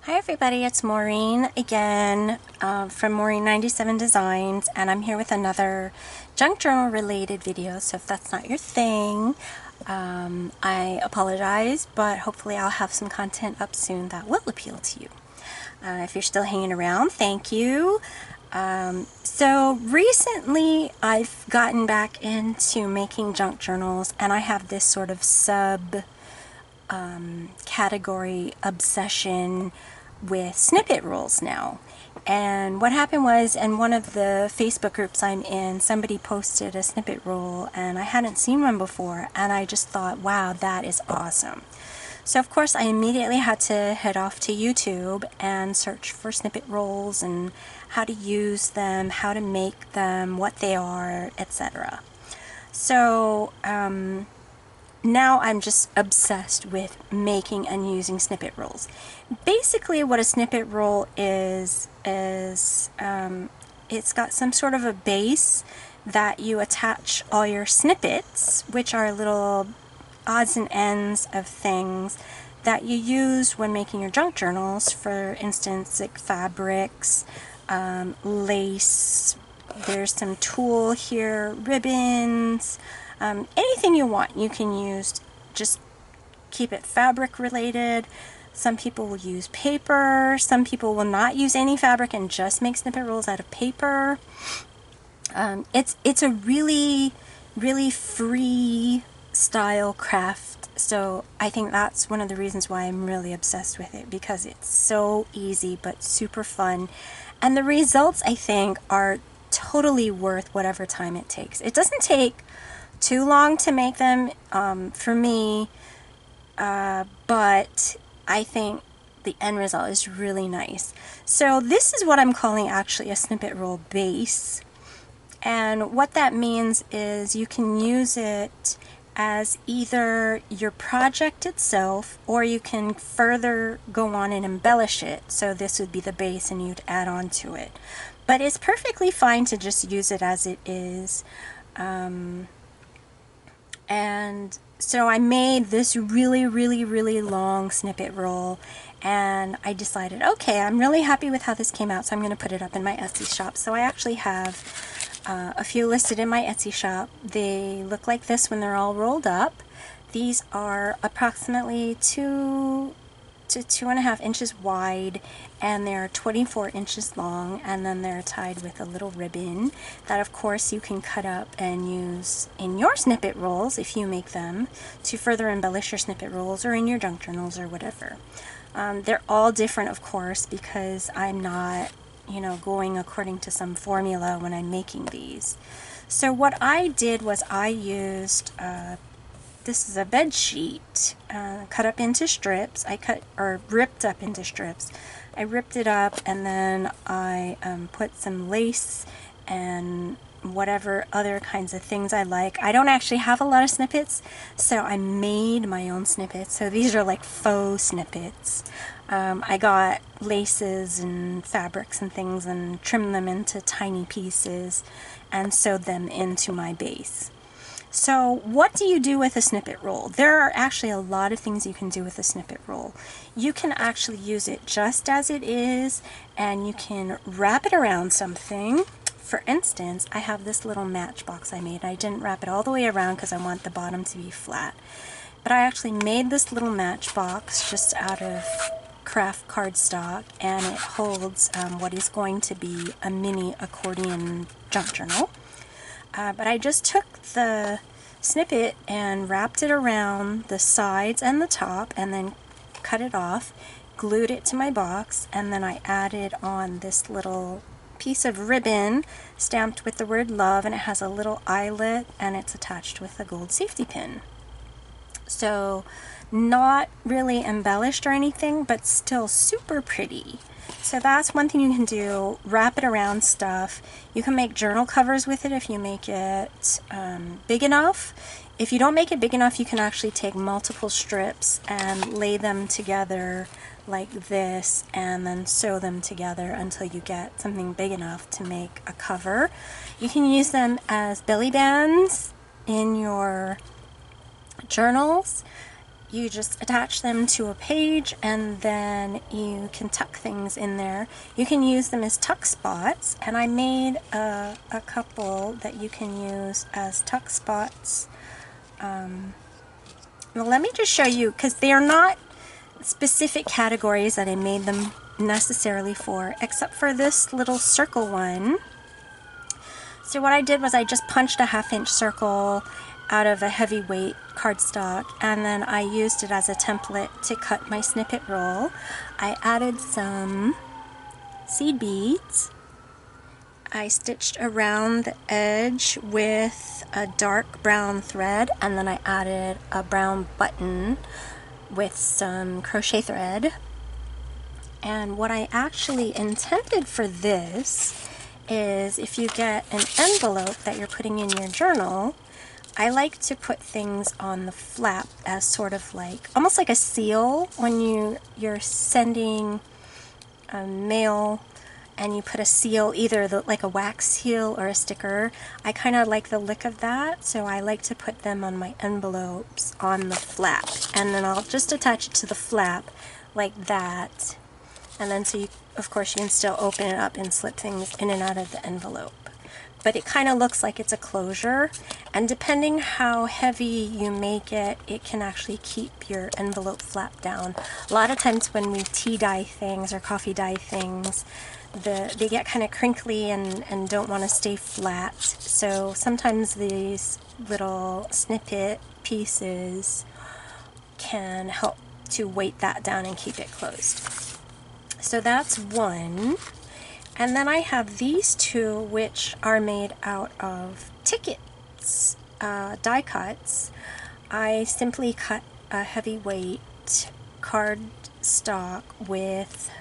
Hi everybody, it's Maureen again from Maureen 97 Designs, and I'm here with another junk journal related video. So if that's not your thing, I apologize, but hopefully I'll have some content up soon that will appeal to you. If you're still hanging around, thank you. So recently I've gotten back into making junk journals, and I have this sort of category obsession with snippet rules now. And what happened was, in one of the Facebook groups I'm in, somebody posted a snippet rule and I hadn't seen one before, and I just thought, wow, that is awesome. So of course I immediately had to head off to YouTube and search for snippet rules and how to use them, how to make them, what they are, etc. So now I'm just obsessed with making and using snippet rules. Basically what a snippet rule is it's got some sort of a base that you attach all your snippets, which are little odds and ends of things that you use when making your junk journals. For instance, like fabrics, lace, there's some tulle here, ribbons, anything you want you can use. Just keep it fabric related. Some people will use paper, some people will not use any fabric and just make snippet rules out of paper. It's a really free style craft, so I think that's one of the reasons why I'm really obsessed with it, because it's so easy but super fun, and the results I think are totally worth whatever time it takes. It doesn't take too long to make them for me, but I think the end result is really nice. So this is what I'm calling actually a snippet rule base, and what that means is you can use it as either your project itself, or you can further go on and embellish it. So this would be the base and you'd add on to it, but it's perfectly fine to just use it as it is. And so I made this really long snippet roll, and I decided, okay, I'm really happy with how this came out, so I'm going to put it up in my Etsy shop. So I actually have a few listed in my Etsy shop. They look like this when they're all rolled up. These are approximately 2 to 2.5 inches wide, and they're 24 inches long, and then they're tied with a little ribbon that of course you can cut up and use in your snippet rolls if you make them, to further embellish your snippet rolls or in your junk journals or whatever. They're all different, of course, because I'm not, going according to some formula when I'm making these. So what I did was I used this is a bed sheet cut up into strips. Ripped up into strips. I ripped it up, and then I put some lace and whatever other kinds of things I like. I don't actually have a lot of snippets, so I made my own snippets. So these are like faux snippets. I got laces and fabrics and things and trimmed them into tiny pieces and sewed them into my base. So what do you do with a snippet roll? There are actually a lot of things you can do with a snippet roll. You can actually use it just as it is, and you can wrap it around something. For instance, I have this little matchbox I made. I didn't wrap it all the way around because I want the bottom to be flat. But I actually made this little matchbox just out of craft cardstock, and it holds what is going to be a mini accordion junk journal. But I just took the snippet and wrapped it around the sides and the top, and then cut it off, glued it to my box, and then I added on this little piece of ribbon stamped with the word love, and it has a little eyelet, and it's attached with a gold safety pin. So not really embellished or anything, but still super pretty. So that's one thing you can do, wrap it around stuff. You can make journal covers with it if you make it big enough. If you don't make it big enough, you can actually take multiple strips and lay them together like this, and then sew them together until you get something big enough to make a cover. You can use them as belly bands in your journals. you just attach them to a page and then you can tuck things in there. You can use them as tuck spots, and I made a couple that you can use as tuck spots. Well, let me just show you, because they are not specific categories that I made them necessarily for, except for this little circle one. So what I did was I just punched a 1/2-inch circle out of a heavyweight cardstock, and then I used it as a template to cut my snippet roll. I added some seed beads. I stitched around the edge with a dark brown thread, and then I added a brown button with some crochet thread. And what I actually intended for this is, if you get an envelope that you're putting in your journal, I like to put things on the flap as sort of like, almost like a seal when you're sending mail and you put a seal, either like a wax seal or a sticker. I kind of like the look of that, so I like to put them on my envelopes on the flap. And then I'll just attach it to the flap like that. And then so you, of course, you can still open it up and slip things in and out of the envelope. But it kind of looks like it's a closure, and depending how heavy you make it, it can actually keep your envelope flap down. A lot of times when we tea dye things or coffee dye things, they get kind of crinkly and don't want to stay flat. So sometimes these little snippet pieces can help to weight that down and keep it closed. So that's one. And then I have these two, which are made out of tickets, die cuts. I simply cut a heavyweight cardstock with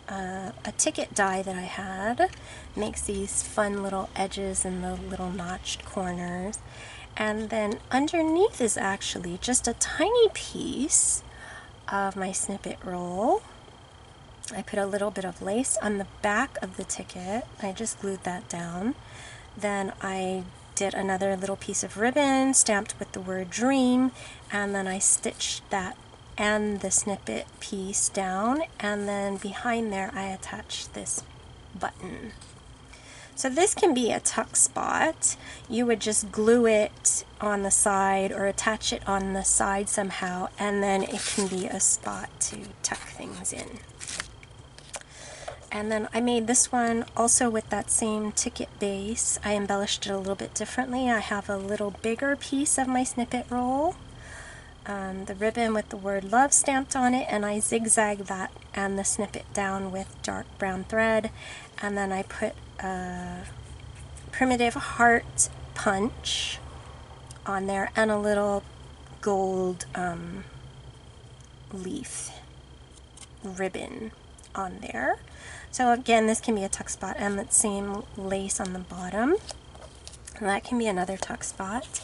a ticket die that I had. Makes these fun little edges and the little notched corners. And then underneath is actually just a tiny piece of my snippet roll. I put a little bit of lace on the back of the ticket. I just glued that down. Then I did another little piece of ribbon stamped with the word dream, and then I stitched that and the snippet piece down, and then behind there I attached this button. So this can be a tuck spot. You would just glue it on the side or attach it on the side somehow, and then it can be a spot to tuck things in. And then I made this one also with that same ticket base. I embellished it a little bit differently. I have a little bigger piece of my snippet roll, the ribbon with the word love stamped on it, and I zigzagged that and the snippet down with dark brown thread. And then I put a primitive heart punch on there and a little gold leaf ribbon on there. So again, this can be a tuck spot, and that same lace on the bottom, and that can be another tuck spot.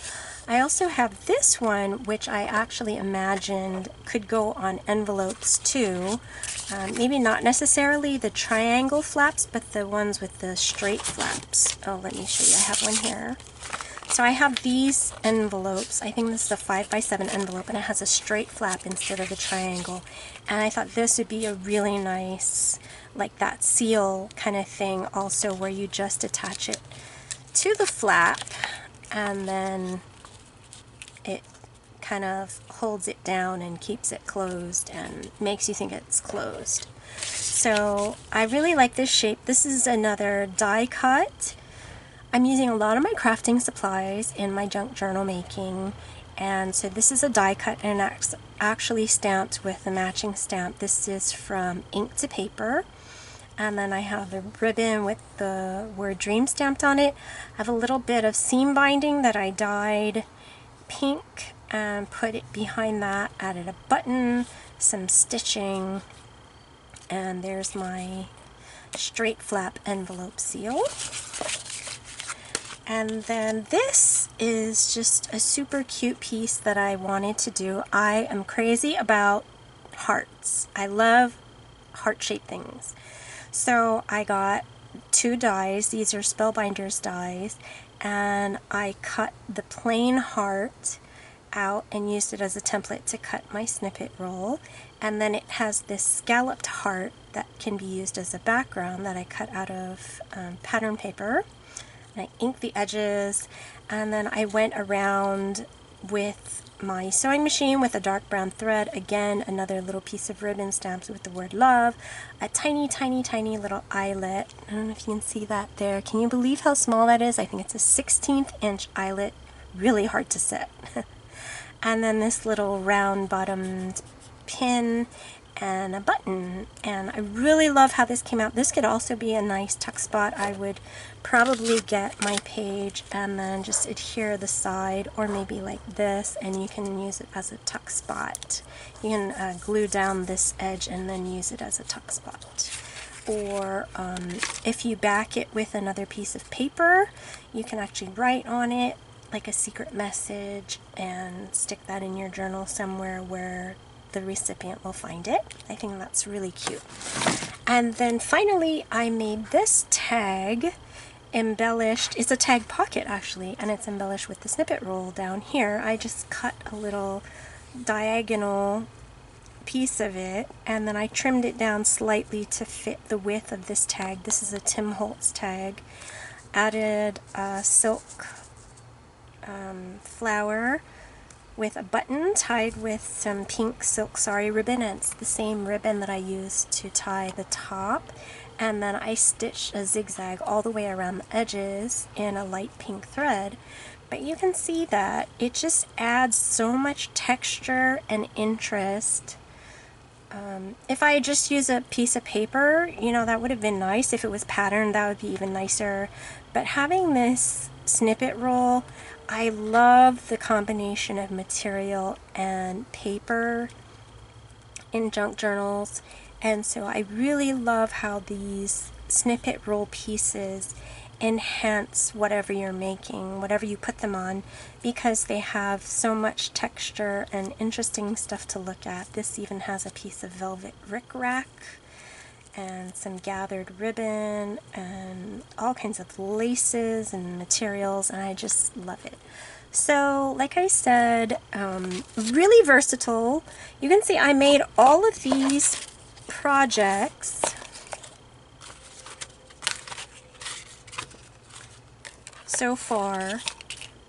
I also have this one, which I actually imagined could go on envelopes too. Maybe not necessarily the triangle flaps, but the ones with the straight flaps. Oh, let me show you. I have one here. So I have these envelopes. I think this is a 5x7 envelope, and it has a straight flap instead of a triangle. And I thought this would be a really nice, like that seal kind of thing also, where you just attach it to the flap and then it kind of holds it down and keeps it closed and makes you think it's closed. So I really like this shape. This is another die cut. I'm using a lot of my crafting supplies in my junk journal making, and so this is a die cut, and it's actually stamped with the matching stamp. This is from ink to paper, and then I have the ribbon with the word dream stamped on it. I have a little bit of seam binding that I dyed pink and put it behind that, added a button, some stitching, and there's my straight flap envelope seal. And then this is just a super cute piece that I wanted to do. I am crazy about hearts. I love heart-shaped things. So I got 2 dies. These are Spellbinders dies. And I cut the plain heart out and used it as a template to cut my snippet roll. And then it has this scalloped heart that can be used as a background that I cut out of pattern paper. And I inked the edges, and then I went around with my sewing machine with a dark brown thread. Again, another little piece of ribbon stamped with the word love, a tiny, tiny, tiny little eyelet. I don't know if you can see that there. Can you believe how small that is? I think it's a 16th inch eyelet, really hard to set. And then this little round bottomed pin and a button, and I really love how this came out. This could also be a nice tuck spot. I would probably get my page and then just adhere the side, or maybe like this, and you can use it as a tuck spot. You can glue down this edge and then use it as a tuck spot. Or if you back it with another piece of paper, you can actually write on it like a secret message and stick that in your journal somewhere where the recipient will find it. I think that's really cute. And then finally I made this tag embellished. It's a tag pocket actually, and it's embellished with the snippet roll down here. I just cut a little diagonal piece of it, and then I trimmed it down slightly to fit the width of this tag. This is a Tim Holtz tag. Added a silk flower with a button tied with some pink silk sari ribbon, and it's the same ribbon that I used to tie the top. And then I stitched a zigzag all the way around the edges in a light pink thread. But you can see that it just adds so much texture and interest. If I just use a piece of paper, you know, that would have been nice. If it was patterned, that would be even nicer. But having this snippet roll, I love the combination of material and paper in junk journals, and so I really love how these snippet roll pieces enhance whatever you're making, whatever you put them on, because they have so much texture and interesting stuff to look at. This even has a piece of velvet rickrack and some gathered ribbon and all kinds of laces and materials, and I just love it. So like I said, really versatile. You can see I made all of these projects so far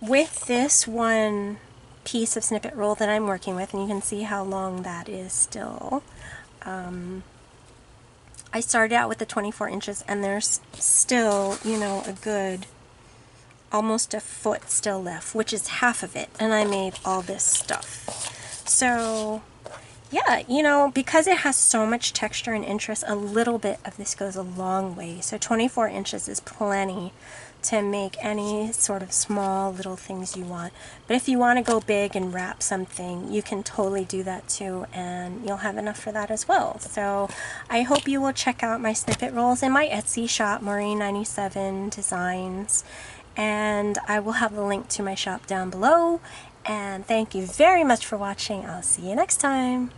with this one piece of snippet roll that I'm working with, and you can see how long that is still. I started out with the 24 inches, and there's still, you know, a good almost a foot still left, which is half of it, and I made all this stuff. So yeah, you know, because it has so much texture and interest, a little bit of this goes a long way. So 24 inches is plenty to make any sort of small little things you want. But if you want to go big and wrap something, you can totally do that too, and you'll have enough for that as well. So I hope you will check out my snippet rolls in my Etsy shop, Maureen97 Designs, and I will have the link to my shop down below. And thank you very much for watching. I'll see you next time.